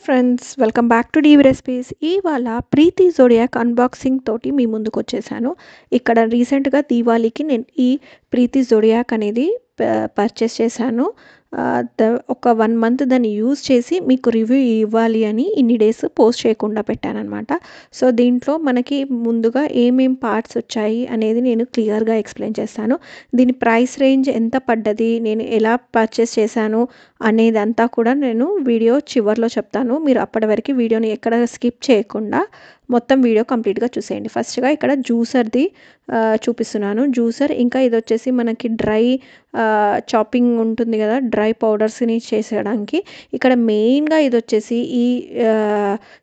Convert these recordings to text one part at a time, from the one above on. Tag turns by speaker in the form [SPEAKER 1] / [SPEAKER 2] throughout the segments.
[SPEAKER 1] Friends, welcome back to DV recipes. ఇవాళ ప్రీతి zodiac unboxing తోటి మీ ముందుకొచ్చేసాను. ఇక్కడ రీసెంట్‌గా దీవాళీకి నేను ఈ ప్రీతి జోడియాక్ అనేది పర్చేస్ చేశాను. ఒక 1 మంత్ దాన్ని యూజ్ చేసి మీకు రివ్యూ ఇవ్వాలి అని ఇన్ని డేస్ పోస్ట్ చేయకుండా పెట్టాననమాట. సో, దీంట్లో మనకి ముందుగా ఏమేం పార్ట్స్ వచ్చాయి అనేది నేను క్లియర్‌గా ఎక్స్‌ప్లెయిన్ చేస్తాను. దీని ప్రైస్ రేంజ్ ఎంత పడ్డది, నేను ఎలా పర్చేస్ చేశాను అనేదంతా కూడా నేను వీడియో చివర్లో చెప్తాను. మీరు అప్పటి వరకు వీడియోని ఎక్కడ స్కిప్ చేయకుండా మొత్తం వీడియో కంప్లీట్‌గా చూసేయండి. ఫస్ట్‌గా ఇక్కడ జ్యూసర్‌ది చూపిస్తున్నాను. జ్యూసర్ ఇంకా ఇదొచ్చేసి మనకి డ్రై చాపింగ్ ఉంటుంది కదా! డ్రై పౌడర్స్‌ని చేసేయడానికి. ఇక్కడ మెయిన్‌గా ఇదొచ్చేసి ఈ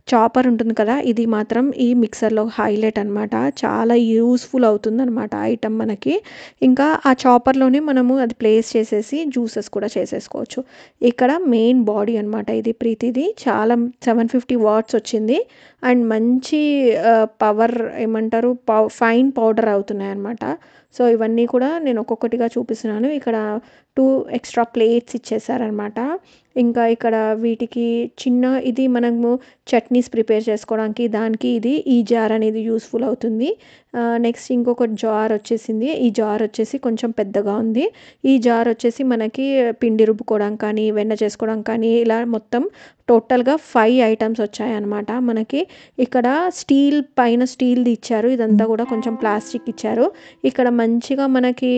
[SPEAKER 1] చాపర్ ఉంటుంది కదా! ఇది మాత్రం ఈ మిక్సర్‌లో హైలైట్ అనమాట. చాలా యూజ్‌ఫుల్ అవుతుందనమాట ఐటెమ్ మనకి. ఇంకా ఆ చాపర్‌లోనే మనము అది ప్లేస్ చేసేసి జ్యూసెస్ కూడా చేసేసుకోవచ్చు. ఇక్కడ మెయిన్ బాడీ అనమాట ఇది ప్రీతిది. చాలా 750 వాట్స్ వచ్చింది. అండ్ మంచి పవర్ ఏమంటారు ఫైన్ పౌడర్ అవుతున్నాయన్నమాట. సో, ఇవన్నీ కూడా నేను ఒక్కొక్కటిగా చూపిస్తున్నాను. ఇక్కడ 2 ఎక్స్ట్రా ప్లేట్స్ ఇచ్చేసారనమాట. ఇంకా ఇక్కడ వీటికి చిన్న ఇది మనము చట్నీస్ ప్రిపేర్ చేసుకోవడానికి దానికి ఈ జార్ అనేది యూజ్‌ఫుల్ అవుతుంది. నెక్స్ట్ ఇంకొక జార్ వచ్చేసింది. ఈ జార్ వచ్చేసి కొంచెం పెద్దగా ఉంది. ఈ జార్ వచ్చేసి మనకి పిండి రుబ్బుకోవడానికి కానీ, వెన్న చేసుకోవడానికి కానీ ఇలా మొత్తం టోటల్‌గా 5 ఐటెమ్స్ వచ్చాయన్నమాట మనకి. ఇక్కడ పైన స్టీల్‌ది ఇచ్చారు. ఇదంతా కూడా కొంచెం ప్లాస్టిక్ ఇచ్చారు. ఇక్కడ మంచిగా మనకి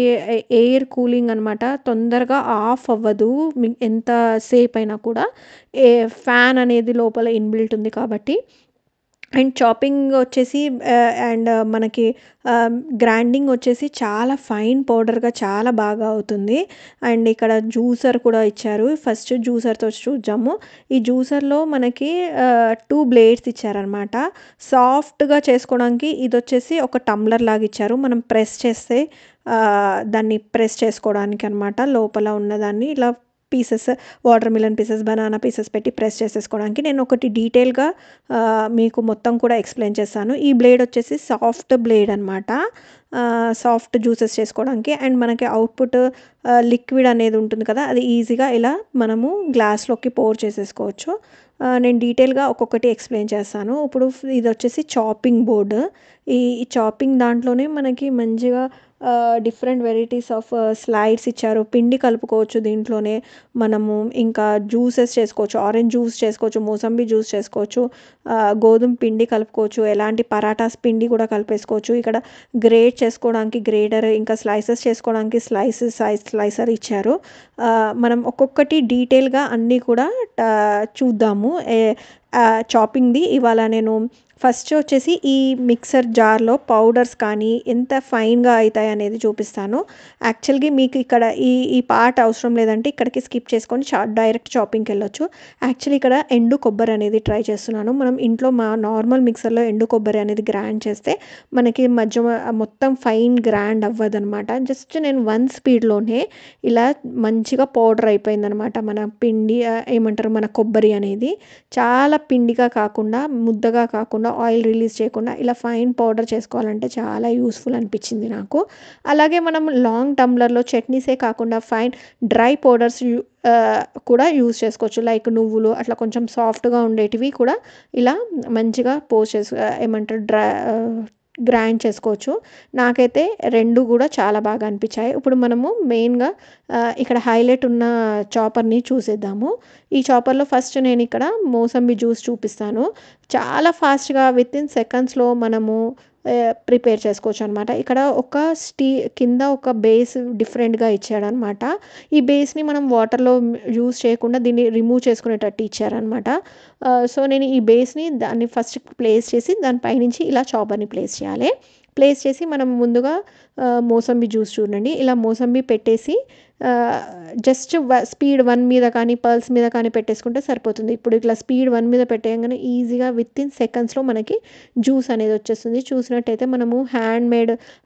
[SPEAKER 1] ఎయిర్ కూలింగ్ అనమాట. తొందరగా ఆఫ్ అవ్వదు. ఎంత సేపు అయినా కూడా. ఫ్యాన్ అనేది లోపల ఇన్‌బిల్ట్ ఉంది కాబట్టి. అండ్ చాపింగ్ వచ్చేసి అండ్ మనకి గ్రైండింగ్ వచ్చేసి చాలా ఫైన్ పౌడర్‌గా చాలా బాగా అవుతుంది. అండ్ ఇక్కడ జ్యూసర్ కూడా ఇచ్చారు. ఫస్ట్ జ్యూసర్‌తో చూద్దాము. ఈ జ్యూసర్‌లో మనకి 2 బ్లేడ్స్ ఇచ్చారనమాట. సాఫ్ట్‌గా చేసుకోవడానికి ఇదొచ్చేసి ఒక టంబ్లర్ లాగా ఇచ్చారు. మనం ప్రెస్ చేస్తే దాన్ని ప్రెస్ చేసుకోవడానికి అనమాట. లోపల ఉన్నదాన్ని ఇలా pieces water melon pieces, banana pieces పెట్టి ప్రెస్ చేసేసుకోవడానికి. నేను ఒకటి డీటెయిల్‌గా మీకు మొత్తం కూడా ఎక్స్‌ప్లెయిన్ చేస్తాను. ఈ బ్లేడ్ వచ్చేసి సాఫ్ట్ బ్లేడ్ అనమాట. సాఫ్ట్ జ్యూసెస్ చేసుకోవడానికి. అండ్ మనకి అవుట్‌పుట్ లిక్విడ్ అనేది ఉంటుంది కదా! అది ఈజీగా ఇలా మనము గ్లాస్‌లోకి పోర్ చేసేసుకోవచ్చు. నేను డీటెయిల్‌గా ఒక్కొక్కటి ఎక్స్‌ప్లెయిన్ చేస్తాను. ఇప్పుడు ఇదొచ్చేసి చాపింగ్ బోర్డ్. ఈ చాపింగ్ దాంట్లోనే మనకి మంచిగా డిఫరెంట్ వెరైటీస్ ఆఫ్ స్లైడ్స్ ఇచ్చారు. పిండి కలుపుకోవచ్చు దీంట్లోనే మనము. ఇంకా జ్యూసెస్ చేసుకోవచ్చు. ఆరెంజ్ జ్యూస్ చేసుకోవచ్చు, మోసంబి జ్యూస్ చేసుకోవచ్చు, గోధుమ పిండి కలుపుకోవచ్చు, ఎలాంటి పరాటాస్ పిండి కూడా కలిపేసుకోవచ్చు. ఇక్కడ గ్రేట్ చేసుకోవడానికి గ్రేటర్, ఇంకా స్లైసెస్ చేసుకోవడానికి స్లైసర్ ఇచ్చారు. మనం ఒక్కొక్కటి డీటెయిల్‌గా అన్నీ కూడా చూద్దాము. చాపింగ్‌ది ఇవాళ నేను ఫస్ట్ వచ్చేసి ఈ మిక్సర్ జార్‌లో పౌడర్స్ కానీ ఎంత ఫైన్‌గా అయితాయి అనేది చూపిస్తాను. యాక్చువల్‌గా మీకు ఇక్కడ ఈ పార్ట్ అవసరం లేదంటే ఇక్కడికి స్కిప్ చేసుకొని డైరెక్ట్ చాపింగ్‌కి వెళ్ళొచ్చు. యాక్చువల్లీ ఇక్కడ ఎండు కొబ్బరి అనేది ట్రై చేస్తున్నాను. మనం ఇంట్లో నార్మల్ మిక్సర్‌లో ఎండు కొబ్బరి అనేది గ్రైండ్ చేస్తే మనకి మొత్తం ఫైన్ గ్రైండ్ అవ్వదనమాట. జస్ట్ నేను 1 స్పీడ్‌లోనే ఇలా మంచిగా పౌడర్ అయిపోయిందనమాట. మన పిండి ఏమంటారు మన కొబ్బరి అనేది. చాలా పిండిగా కాకుండా, ముద్దగా కాకుండా, ఆయిల్ రిలీజ్ చేయకుండా ఇలా ఫైన్ పౌడర్ చేసుకోవాలంటే చాలా యూజ్‌ఫుల్ అనిపించింది నాకు. అలాగే మనం లాంగ్ టంబ్లర్‌లో చట్నీసే కాకుండా ఫైన్ డ్రై పౌడర్స్ కూడా యూజ్ చేసుకోవచ్చు. లైక్ నువ్వులు అట్లా కొంచెం సాఫ్ట్‌గా ఉండేటివి కూడా ఇలా మంచిగా ఏమంటారు గ్రైండ్ చేసుకోవచ్చు. నాకైతే 2 కూడా చాలా బాగా అనిపించాయి. ఇప్పుడు మనము మెయిన్‌గా ఇక్కడ హైలైట్ ఉన్న చాపర్‌ని చూసేద్దాము. ఈ చాపర్‌లో ఫస్ట్ నేను ఇక్కడ మోసంబి జ్యూస్ చూపిస్తాను. చాలా ఫాస్ట్‌గా వితిన్ సెకండ్స్‌లో మనము ప్రిపేర్ చేసుకోవచ్చు అనమాట. ఇక్కడ ఒక కింద ఒక బేస్ డిఫరెంట్‌గా ఇచ్చాడనమాట. ఈ బేస్‌ని మనం వాటర్‌లో యూజ్ చేయకుండా దీన్ని రిమూవ్ చేసుకునేటట్టు ఇచ్చారనమాట. సో, నేను ఈ బేస్‌ని దాన్ని ఫస్ట్ ప్లేస్ చేసి దాని పైనుంచి ఇలా చాపర్‌ని ప్లేస్ చేయాలి. ప్లేస్ చేసి మనం ముందుగా మోసంబి జ్యూస్ చూడండి. ఇలా మోసంబి పెట్టేసి జస్ట్ స్పీడ్ 1 మీద కానీ, పల్స్ మీద కానీ పెట్టేసుకుంటే సరిపోతుంది. ఇప్పుడు ఇట్లా స్పీడ్ 1 మీద పెట్టేయంగానే ఈజీగా వితిన్ సెకండ్స్‌లో మనకి జ్యూస్ అనేది వచ్చేస్తుంది. చూసినట్టయితే మనము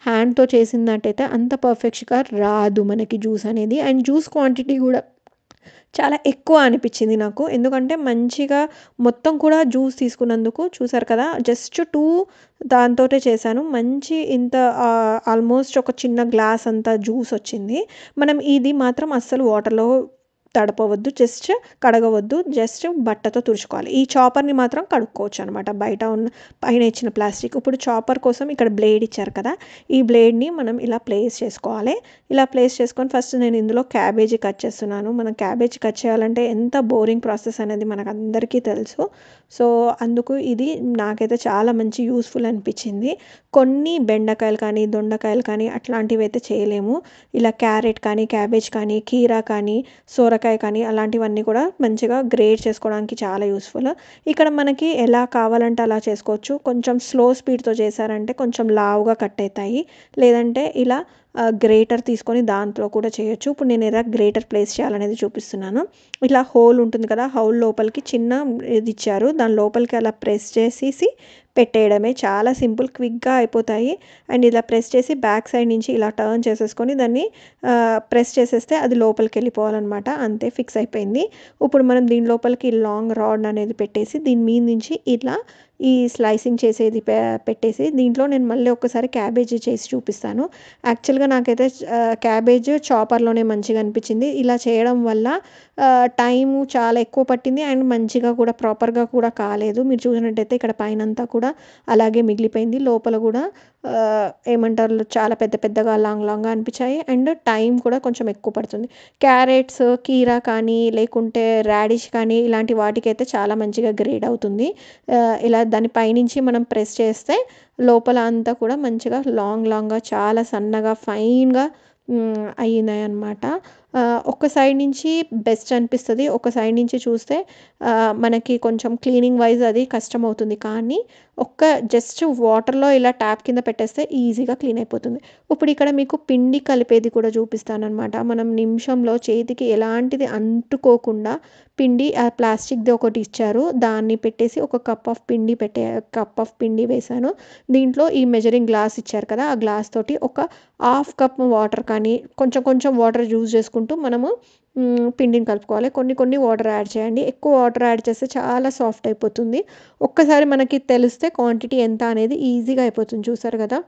[SPEAKER 1] హ్యాండ్‌తో చేసినట్టయితే అంత పర్ఫెక్ట్‌గా రాదు మనకి జ్యూస్ అనేది. అండ్ జ్యూస్ క్వాంటిటీ కూడా చాలా ఎక్కువ అనిపించింది నాకు. ఎందుకంటే మంచిగా మొత్తం కూడా జ్యూస్ తీసుకున్నందుకు చూసారు కదా! జస్ట్ 2 దాంతోటే చేశాను. మంచి ఇంత ఆల్మోస్ట్ ఒక చిన్న గ్లాస్ అంత జ్యూస్ వచ్చింది. మనం ఇది మాత్రం అస్సలు వాటర్‌లో తడపవద్దు, జస్ట్ కడగవద్దు, జస్ట్ బట్టతో తుడుచుకోవాలి. ఈ చాపర్ని మాత్రం కడుక్కోవచ్చు అనమాట, బయట ఉన్న పైన ఇచ్చిన ప్లాస్టిక్. ఇప్పుడు చాపర్ కోసం ఇక్కడ బ్లేడ్ ఇచ్చారు కదా, ఈ బ్లేడ్ని మనం ఇలా ప్లేస్ చేసుకోవాలి. ఇలా ప్లేస్ చేసుకొని ఫస్ట్ నేను ఇందులో క్యాబేజీ కట్ చేస్తున్నాను. మనం క్యాబేజీ కట్ చేయాలంటే ఎంత బోరింగ్ ప్రాసెస్ అనేది మనకు అందరికీ తెలుసు. సో అందుకు ఇది నాకైతే చాలా మంచి యూస్ఫుల్ అనిపించింది. కొన్ని బెండకాయలు కానీ, దొండకాయలు కానీ అట్లాంటివి అయితే చేయలేము. ఇలా క్యారెట్ కానీ, క్యాబేజ్ కానీ, కీరా కానీ, సోరకాయ కానీ అలాంటివన్నీ కూడా మంచిగా గ్రేట్ చేసుకోవడానికి చాలా యూస్ఫుల్. ఇక్కడ మనకి ఎలా కావాలంటే అలా చేసుకోవచ్చు. కొంచెం స్లో స్పీడ్తో చేశారంటే కొంచెం లావుగా కట్ అవుతాయి, లేదంటే ఇలా గ్రేటర్ తీసుకొని దాంట్లో కూడా చేయొచ్చు. ఇప్పుడు నేను ఎలా గ్రేటర్ ప్లేస్ చేయాలనేది చూపిస్తున్నాను. ఇట్లా హోల్ ఉంటుంది కదా, హోల్ లోపలికి చిన్న ఇది ఇచ్చారు, దాని లోపలికి అలా ప్రెస్ చేసేసి పెట్టేయడమే. చాలా సింపుల్, క్విక్గా అయిపోతాయి. అండ్ ఇలా ప్రెస్ చేసి బ్యాక్ సైడ్ నుంచి ఇలా టర్న్ చేసేసుకొని దాన్ని ప్రెస్ చేసేస్తే అది లోపలికి వెళ్ళిపోవాలన్నమాట. అంతే, ఫిక్స్ అయిపోయింది. ఇప్పుడు మనం దీని లోపలికి లాంగ్ రాడ్ అనేది పెట్టేసి దీని మీద నుంచి ఇలా ఈ స్లైసింగ్ చేసేది పెట్టేసి దీంట్లో నేను మళ్ళీ ఒక్కసారి క్యాబేజీ చేసి చూపిస్తాను. యాక్చువల్గా నాకైతే క్యాబేజ్ చాపర్లోనే మంచిగా అనిపించింది. ఇలా చేయడం వల్ల టైము చాలా ఎక్కువ పట్టింది అండ్ మంచిగా కూడా ప్రాపర్గా కూడా కాలేదు. మీరు చూసినట్టయితే ఇక్కడ పైనంతా కూడా అలాగే మిగిలిపోయింది, లోపల కూడా ఏమంటారు చాలా పెద్ద పెద్దగా లాంగ్ లాంగ్గా అనిపించాయి అండ్ టైం కూడా కొంచెం ఎక్కువ పడుతుంది. క్యారెట్స్, కీరా కానీ లేకుంటే రాడిష్ కానీ ఇలాంటి వాటికైతే చాలా మంచిగా గ్రేడ్ అవుతుంది. ఇలా దాని పైనుంచి మనం ప్రెస్ చేస్తే లోపల అంతా కూడా మంచిగా లాంగ్ లాంగ్గా చాలా సన్నగా ఫైన్గా అయ్యినాయి అన్నమాట. ఒక సైడ్ నుంచి బెస్ట్ అనిపిస్తుంది, ఒక సైడ్ నుంచి చూస్తే మనకి కొంచెం క్లీనింగ్ వైజ్ అది కష్టం అవుతుంది. కానీ జస్ట్ వాటర్లో ఇలా ట్యాప్ కింద పెట్టేస్తే ఈజీగా క్లీన్ అయిపోతుంది. ఇప్పుడు ఇక్కడ మీకు పిండి కలిపేది కూడా చూపిస్తానమాట. మనం నిమిషంలో చేతికి ఎలాంటిది అంటుకోకుండా పిండి ప్లాస్టిక్ది ఒకటి ఇచ్చారు, దాన్ని పెట్టేసి ఒక కప్ ఆఫ్ పిండి వేశాను. దీంట్లో ఈ మెజరింగ్ గ్లాస్ ఇచ్చారు కదా, ఆ గ్లాస్ తోటి ఒక హాఫ్ కప్ వాటర్ కానీ కొంచెం కొంచెం వాటర్ యూజ్ చేసుకుంటూ మనము పిండిని కలుపుకోవాలి. కొన్ని వాటర్ యాడ్ చేయండి, ఎక్కువ వాటర్ యాడ్ చేస్తే చాలా సాఫ్ట్ అయిపోతుంది. ఒక్కసారి మనకి తెలిస్తే క్వాంటిటీ ఎంత అనేది ఈజీగా అయిపోతుంది. చూసారు కదా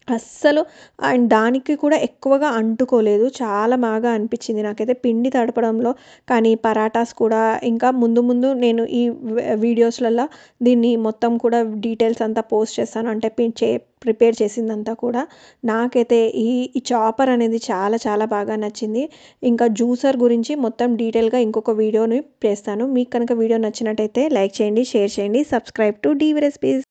[SPEAKER 1] అస్సలు, అండ్ దానికి కూడా ఎక్కువగా అంటుకోలేదు, చాలా బాగా అనిపించింది నాకైతే పిండి తడపడంలో. కానీ పరాటాస్ కూడా ఇంకా ముందు ముందు నేను ఈ వీడియోస్లలో దీన్ని మొత్తం కూడా డీటెయిల్స్ అంతా పోస్ట్ చేస్తాను, అంటే ప్రిపేర్ చేసిందంతా కూడా. నాకైతే ఈ చాపర్ అనేది చాలా చాలా బాగా నచ్చింది. ఇంకా జ్యూసర్ గురించి మొత్తం డీటెయిల్గా ఇంకొక వీడియోని చేస్తాను. మీకు కనుక వీడియో నచ్చినట్టయితే లైక్ చేయండి, షేర్ చేయండి, సబ్స్క్రైబ్ టు డీవీ రెసిపీస్.